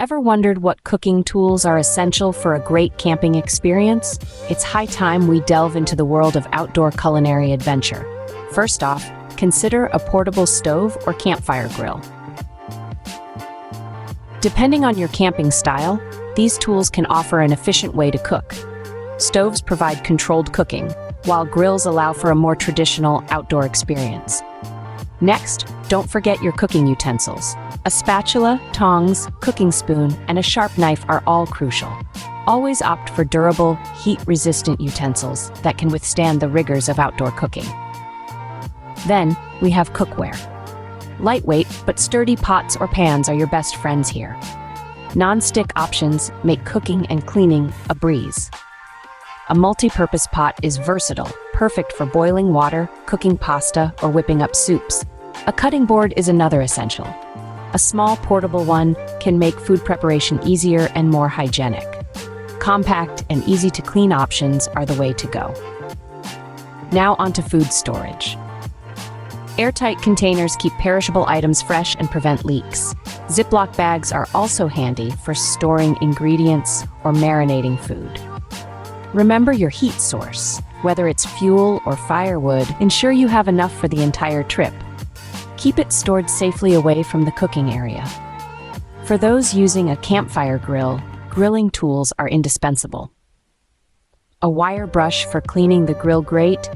Ever wondered what cooking tools are essential for a great camping experience? It's high time we delve into the world of outdoor culinary adventure. First off, consider a portable stove or campfire grill. Depending on your camping style, these tools can offer an efficient way to cook. Stoves provide controlled cooking, while grills allow for a more traditional outdoor experience. Next, don't forget your cooking utensils. A spatula, tongs, cooking spoon, and a sharp knife are all crucial. Always opt for durable, heat-resistant utensils that can withstand the rigors of outdoor cooking. Then, we have cookware. Lightweight but sturdy pots or pans are your best friends here. Non-stick options make cooking and cleaning a breeze. A multi-purpose pot is versatile, perfect for boiling water, cooking pasta, or whipping up soups. A cutting board is another essential. A small portable one can make food preparation easier and more hygienic. Compact and easy-to-clean options are the way to go. Now onto food storage. Airtight containers keep perishable items fresh and prevent leaks. Ziploc bags are also handy for storing ingredients or marinating food. Remember your heat source. Whether it's fuel or firewood, ensure you have enough for the entire trip. Keep it stored safely away from the cooking area. For those using a campfire grill, grilling tools are indispensable. A wire brush for cleaning the grill grate,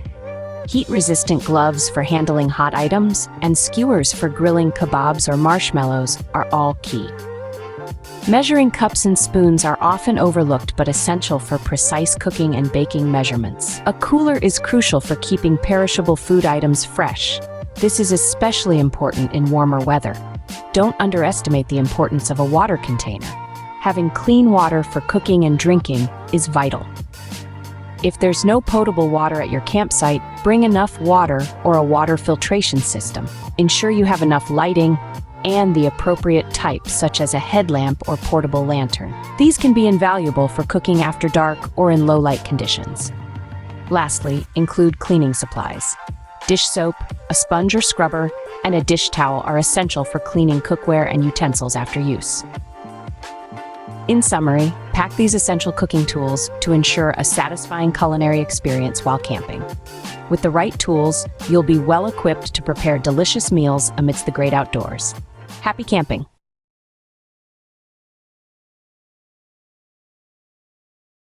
heat-resistant gloves for handling hot items, and skewers for grilling kebabs or marshmallows are all key. Measuring cups and spoons are often overlooked but essential for precise cooking and baking measurements. A cooler is crucial for keeping perishable food items fresh. This is especially important in warmer weather. Don't underestimate the importance of a water container. Having clean water for cooking and drinking is vital. If there's no potable water at your campsite, bring enough water or a water filtration system. Ensure you have enough lighting and the appropriate type, such as a headlamp or portable lantern. These can be invaluable for cooking after dark or in low light conditions. Lastly, include cleaning supplies. Dish soap, a sponge or scrubber, and a dish towel are essential for cleaning cookware and utensils after use. In summary, pack these essential cooking tools to ensure a satisfying culinary experience while camping. With the right tools, you'll be well equipped to prepare delicious meals amidst the great outdoors. Happy camping!